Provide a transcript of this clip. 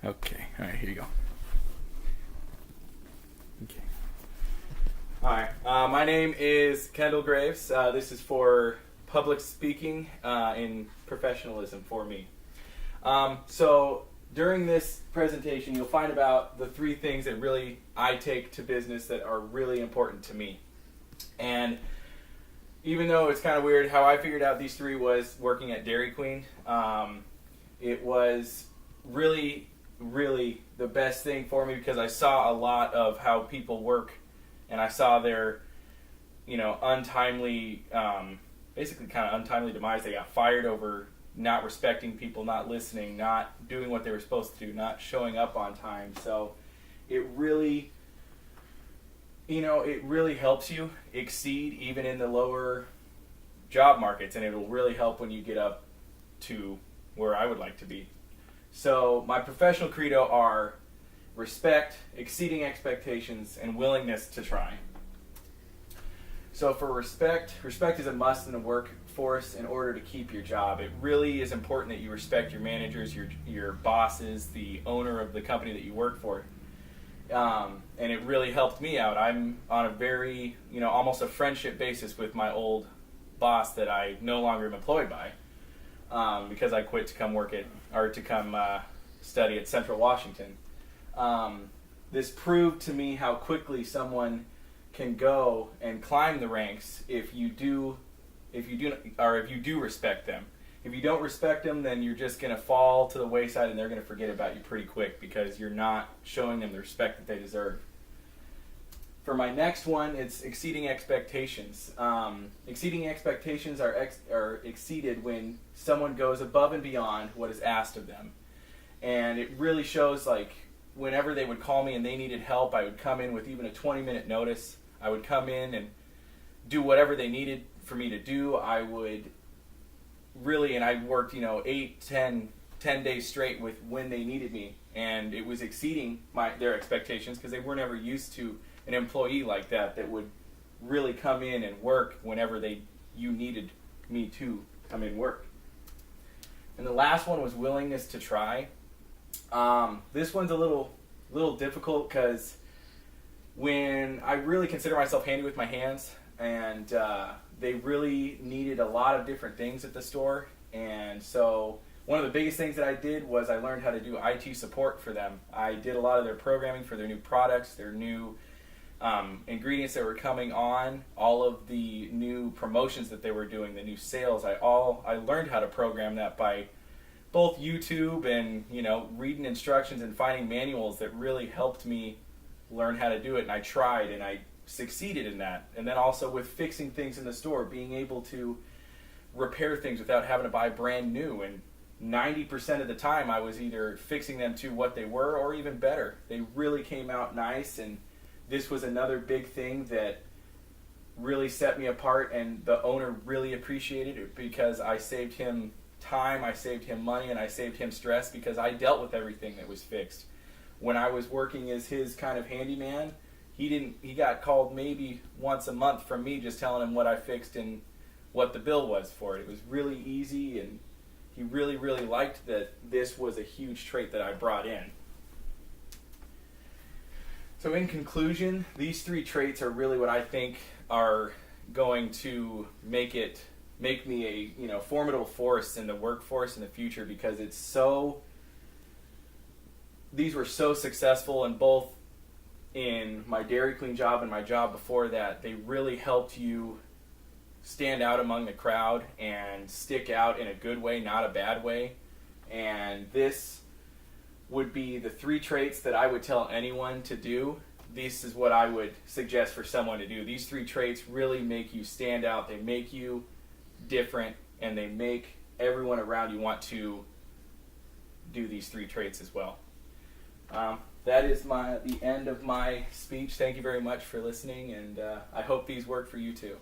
Okay, all right, here you go. Okay. Hi, my name is Kendall Graves. This is for public speaking in professionalism for me. So during this presentation, you'll find about the three things that really I take to business that are really important to me. And even though it's kind of weird, how I figured out these three was working at Dairy Queen. It was really the best thing for me because I saw a lot of how people work, and I saw their, untimely, basically kind of untimely demise. They got fired over not respecting people, not listening, not doing what they were supposed to do, not showing up on time. So it really helps you exceed even in the lower job markets, and it'll really help when you get up to where I would like to be. So my professional credo are respect, exceeding expectations, and willingness to try. So for respect is a must in the workforce in order to keep your job. It really is important that you respect your managers, your bosses, the owner of the company that you work for. And it really helped me out. I'm on a very, almost a friendship basis with my old boss that I no longer am employed by. Because I quit to come study at Central Washington. This proved to me how quickly someone can go and climb the ranks if you do respect them. If you don't respect them, then you're just going to fall to the wayside, and they're going to forget about you pretty quick because you're not showing them the respect that they deserve. For my next one, it's exceeding expectations. Exceeding expectations are exceeded when someone goes above and beyond what is asked of them. And it really shows, like, whenever they would call me and they needed help, I would come in with even a 20-minute notice. I would come in and do whatever they needed for me to do. I would really, and I worked, 8, 10 days straight with when they needed me. And it was exceeding their expectations because they were never used to an employee like that would really come in and work whenever you needed me to come in and work. And the last one was willingness to try. This one's a little difficult because when I really consider myself handy with my hands, and they really needed a lot of different things at the store, and so one of the biggest things that I did was I learned how to do IT support for them. I did a lot of their programming for their new products, their new ingredients that were coming on, all of the new promotions that they were doing, the new sales. I learned how to program that by both YouTube and reading instructions and finding manuals that really helped me learn how to do it. And I tried and I succeeded in that. And then also with fixing things in the store, being able to repair things without having to buy brand new. And 90% of the time I was either fixing them to what they were or even better. They really came out nice, and this was another big thing that really set me apart, and the owner really appreciated it because I saved him time, I saved him money, and I saved him stress because I dealt with everything that was fixed. When I was working as his kind of handyman, he got called maybe once a month from me just telling him what I fixed and what the bill was for it. It was really easy, and he really liked that this was a huge trait that I brought in. So in conclusion, these three traits are really what I think are going to make me a formidable force in the workforce in the future, because these were so successful, and both in my Dairy Queen job and my job before that, they really helped you stand out among the crowd and stick out in a good way, not a bad way. And this would be the three traits that I would tell anyone to do. This is what I would suggest for someone to do. These three traits really make you stand out. They make you different, and they make everyone around you want to do these three traits as well. That is the end of my speech. Thank you very much for listening, and I hope these work for you too.